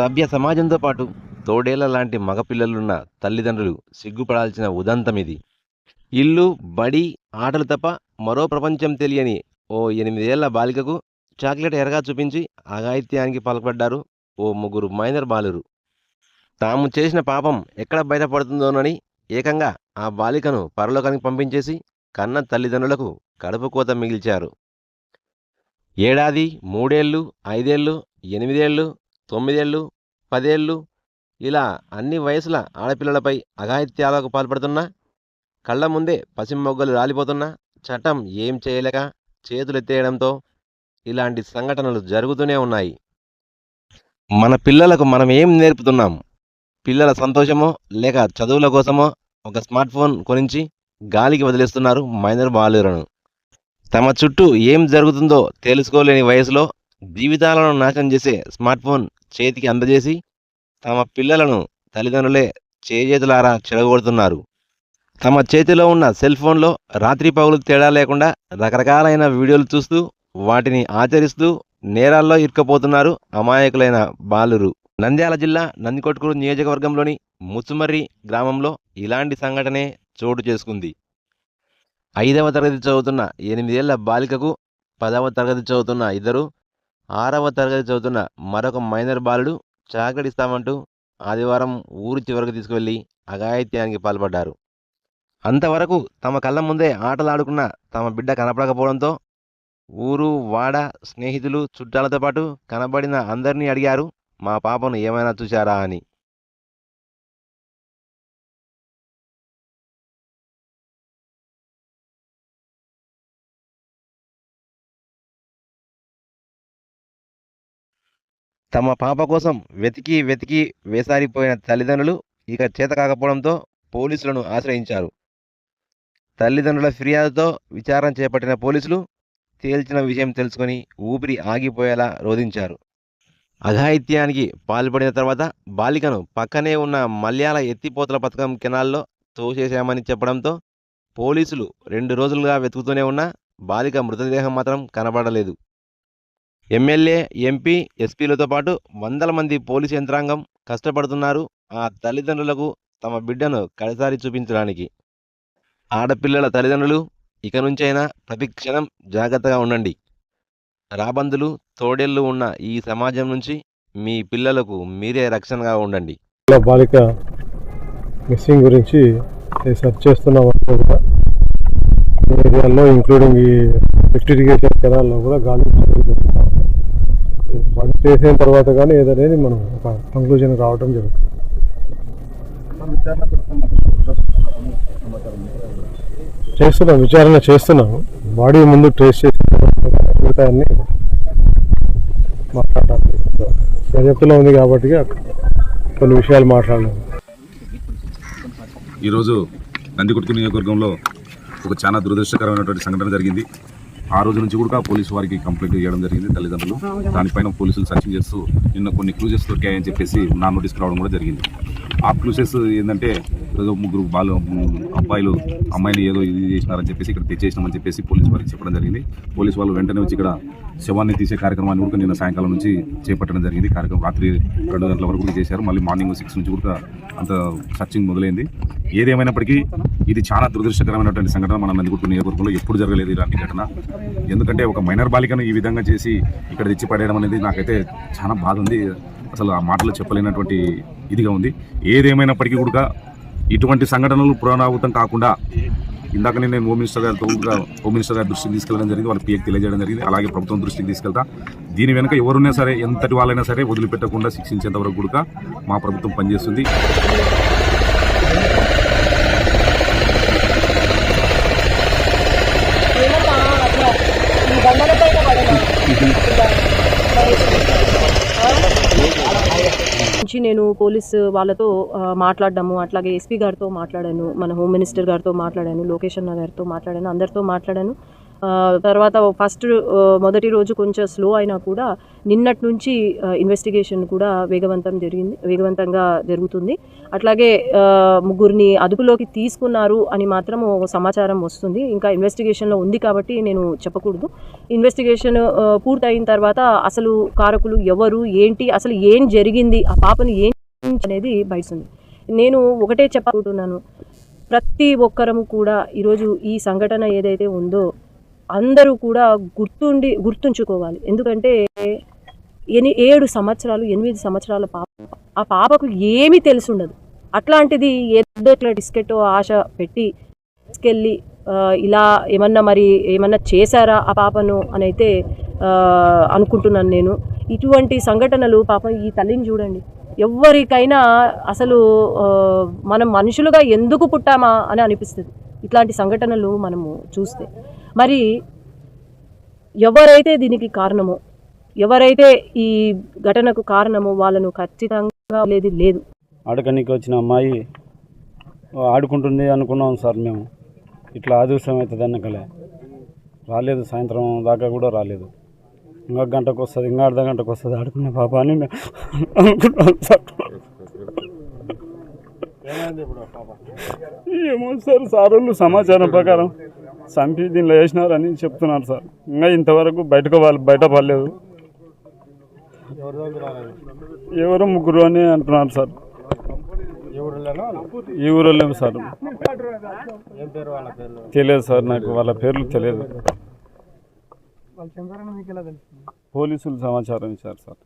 సభ్య సమాజంతో పాటు తోడేళ్ల లాంటి మగపిల్లలున్న తల్లిదండ్రులు సిగ్గుపడాల్సిన ఉదంతమిది. ఇల్లు, బడి, ఆటలు తప్ప మరో ప్రపంచం తెలియని ఓ 8 ఏళ్ల బాలికకు చాక్లెట్ ఎరగా చూపించి అఘాయిత్యానికి పాల్పడ్డారు ఓ ముగ్గురు మైనర్ బాలురు. తాము చేసిన పాపం ఎక్కడ బయటపడుతుందోనని ఏకంగా ఆ బాలికను పరలోకానికి పంపించేసి కన్న తల్లిదండ్రులకు కడుపు కోత మిగిల్చారు. ఏడాది, 3 ఏళ్ళు, 5 ఏళ్ళు, 8 ఏళ్ళు, 9 ఏళ్ళు, 10 ఏళ్ళు ఇలా అన్ని వయసుల ఆడపిల్లలపై అఘాయిత్యాలకు పాల్పడుతున్నా, కళ్ల ముందే పసిమొగ్గలు రాలిపోతున్నా చట్టం ఏం చేయలేక చేతులెత్తేయడంతో ఇలాంటి సంఘటనలు జరుగుతూనే ఉన్నాయి. మన పిల్లలకు మనం ఏం నేర్పుతున్నాం? పిల్లల సంతోషమో లేక చదువుల కోసమో ఒక స్మార్ట్ ఫోన్ కొనించి గాలికి వదిలేస్తున్నారు మైనర్ బాలురను. తమ చుట్టూ ఏం జరుగుతుందో తెలుసుకోలేని వయసులో జీవితాలను నాశనం చేసే స్మార్ట్ ఫోన్ చేతికి అందజేసి తమ పిల్లలను తల్లిదండ్రులే చేజేతులారా చెడగొడుతున్నారు. తమ చేతిలో ఉన్న సెల్ ఫోన్లో రాత్రి పగులు తేడా లేకుండా రకరకాలైన వీడియోలు చూస్తూ వాటిని ఆచరిస్తూ నేరాల్లో ఇరుక్కుపోతున్నారు అమాయకులైన బాలురు. నంద్యాల జిల్లా నందికొట్కూరు నియోజకవర్గంలోని ముచ్చుమర్రి గ్రామంలో ఇలాంటి సంఘటనే చోటు చేసుకుంది. 5వ తరగతి చదువుతున్న 8 ఏళ్ల బాలికకు 10వ తరగతి చదువుతున్న ఇద్దరు, 6వ తరగతి చదువుతున్న మరొక మైనర్ బాలుడు చాక్లెట్ ఇస్తామంటూ ఆదివారం ఊరి చివరకు తీసుకువెళ్లి అఘాయిత్యానికి పాల్పడ్డారు. అంతవరకు తమ కళ్ళ ముందే ఆటలాడుకున్న తమ బిడ్డ కనపడకపోవడంతో ఊరు, వాడ, స్నేహితులు, చుట్టాలతో పాటు కనబడిన అందరినీ అడిగారు మా పాపను ఏమైనా చూశారా అని. తమ పాప కోసం వెతికి వెతికి వేసారిపోయిన తల్లిదండ్రులు ఇక చేత కాకపోవడంతో పోలీసులను ఆశ్రయించారు. తల్లిదండ్రుల ఫిర్యాదుతో విచారణ చేపట్టిన పోలీసులు తేల్చిన విషయం తెలుసుకొని ఊపిరి ఆగిపోయేలా రోధించారు. అఘాయిత్యానికి పాల్పడిన తర్వాత బాలికను పక్కనే ఉన్న మల్యాల ఎత్తిపోతల పథకం కెనాల్లో తోసేశామని చెప్పడంతో పోలీసులు 2 రోజులుగా వెతుకుతూనే ఉన్నా బాలిక మృతదేహం మాత్రం కనబడలేదు. ఎమ్మెల్యే, ఎంపీ, ఎస్పీలతో పాటు వందల మంది పోలీసు యంత్రాంగం కష్టపడుతున్నారు ఆ తల్లిదండ్రులకు తమ బిడ్డను కడసారి చూపించడానికి. ఆడపిల్లల తల్లిదండ్రులు ఇక నుంచైనా ప్రతి క్షణం జాగ్రత్తగా ఉండండి. రాబందులు, తోడేళ్లు ఉన్న ఈ సమాజం నుంచి మీ పిల్లలకు మీరే రక్షణగా ఉండండి. బాలిక మిస్సింగ్ గురించి సెర్చ్ చేస్తున్న ఏరియాలో ఇంక్లూడింగ్ ఈ లిఫ్ట్ ఇరిగేషన్ కెనాల్లో కూడా గాలి వర్క్ చేసిన తర్వాత కానీ ఏదనేది మనం ఒక కంక్లూజన్ రావడం జరుగుతుంది. విచారణ చేస్తున్నాము. బాడీ ముందు ట్రేస్ చేసిన మిగతాన్ని మాట్లాడాలి. దర్యాప్తులో ఉంది కాబట్టి కొన్ని విషయాలు మాట్లాడలేదు. ఈరోజు నందికొట్కూరు నియోజకవర్గంలో ఒక చాలా దురదృష్టకరమైనటువంటి సంఘటన జరిగింది. ఆ రోజు నుంచి కూడా పోలీసు వారికి కంప్లైంట్ చేయడం జరిగింది తల్లిదండ్రులు. దానిపైన పోలీసులు సర్చింగ్ చేస్తూ నిన్న కొన్ని క్లూజెస్ దొరికాయని చెప్పేసి నా నోటీస్కి రావడం కూడా జరిగింది. ఆ క్లూజెస్ ఏంటంటే ఏదో 3 అబ్బాయిలు అమ్మాయిని ఏదో ఇది చేసినారని చెప్పేసి ఇక్కడ తెచ్చేసినామని చెప్పేసి పోలీసు వారికి చెప్పడం జరిగింది. పోలీసు వాళ్ళు వెంటనే వచ్చి ఇక్కడ శవాన్ని తీసే కార్యక్రమాన్ని కూడా నిన్న సాయంకాలం నుంచి చేపట్టడం జరిగింది. కార్యక్రమం రాత్రి 2 గంటల వరకు చేశారు. మళ్ళీ మార్నింగ్ 6 నుంచి కూడా అంత సర్చింగ్ మొదలైంది. ఏదేమైనప్పటికీ ఇది చాలా దురదృష్టకరమైనటువంటి సంఘటన. మన నందికొట్కూరు నియోజకవర్గంలో ఎప్పుడు జరగలేదు ఇలాంటి ఘటన. ఎందుకంటే ఒక మైనర్ బాలికను ఈ విధంగా చేసి ఇక్కడ తెచ్చి పడేయడం అనేది నాకైతే చాలా బాధ ఉంది. అసలు ఆ మాటలు చెప్పలేనటువంటి ఇదిగా ఉంది. ఏదేమైనప్పటికీ కూడా ఇటువంటి సంఘటనలు పునరావృతం కాకుండా ఇందాకనే నేను హోమ్ మినిస్టర్ గారి దృష్టికి తీసుకెళ్ళడం జరిగింది. వాళ్ళ పిఎకి తెలియజేయడం జరిగింది. అలాగే ప్రభుత్వం దృష్టికి తీసుకెళ్తా. దీని వెనుక ఎవరున్నా సరే, ఎంతటి వాళ్ళైనా సరే వదిలిపెట్టకుండా శిక్షించేంత వరకు కూడా మా ప్రభుత్వం పనిచేస్తుంది. నేను పోలీసు వాళ్ళతో మాట్లాడడము, అట్లాగే ఎస్పీ గారితో మాట్లాడాను, మన హోమ్ మినిస్టర్ గారితో మాట్లాడాను, లోకేష్ అన్న గారితో మాట్లాడాను, అందరితో మాట్లాడాను. తర్వాత మొదటి రోజు కొంచెం స్లో అయినా కూడా నిన్నటి నుంచి ఇన్వెస్టిగేషన్ కూడా వేగవంతంగా జరుగుతుంది. అట్లాగే ముగ్గురిని అదుపులోకి తీసుకున్నారు అని మాత్రం సమాచారం వస్తుంది. ఇంకా ఇన్వెస్టిగేషన్లో ఉంది కాబట్టి నేను చెప్పకూడదు. ఇన్వెస్టిగేషన్ పూర్తయిన తర్వాత అసలు కారకులు ఎవరు, ఏంటి, అసలు ఏం జరిగింది, ఆ పాపను ఏం అనేది బయటస్తుంది. నేను ఒకటే చెప్పకుంటున్నాను, ప్రతి ఒక్కరము కూడా ఈరోజు ఈ సంఘటన ఏదైతే ఉందో అందరూ కూడా గుర్తుంచుకోవాలి. ఎందుకంటే 8 సంవత్సరాల పాప, ఆ పాపకు ఏమీ తెలిసి ఉండదు. అట్లాంటిది ఏదో ఇట్లా టికెట్టో ఆశ పెట్టి తీసుకెళ్ళి ఇలా ఏమన్నా చేశారా ఆ పాపను అని అయితే అనుకుంటున్నాను నేను. ఇటువంటి సంఘటనలు పాపం ఈ తల్లిని చూడండి, ఎవరికైనా అసలు మనం మనుషులుగా ఎందుకు పుట్టామా అని అనిపిస్తుంది ఇట్లాంటి సంఘటనలు మనము చూస్తే. మరి ఎవరైతే దీనికి కారణమో, ఎవరైతే ఈ ఘటనకు కారణమో వాళ్ళను ఖచ్చితంగా లేదు. ఆడకనికి వచ్చిన అమ్మాయి ఆడుకుంటుంది అనుకున్నాం సార్. మేము ఇట్లా ఆదృశ్యం అవుతుంది అన్నకలే రాలేదు. సాయంత్రం దాకా కూడా రాలేదు. ఇంకా గంటకు వస్తుంది, ఇంకా అర్ధ గంటకు వస్తుంది ఆడుకునే పాప అని మేము అనుకున్నాం సార్. ఏమో సార్, సారోళ్ళు సమాచారం ప్రకారం చంపి దీనిలో వేసినారని చెప్తున్నారు సార్. ఇంకా ఇంతవరకు బయటపడలేదు. ఎవరో ముగ్గురు అని అంటున్నారు సార్. ఈ ఊరోళ్ళేమో సార్ తెలియదు సార్, నాకు వాళ్ళ పేర్లు తెలియదు. పోలీసులు సమాచారం ఇచ్చారు సార్.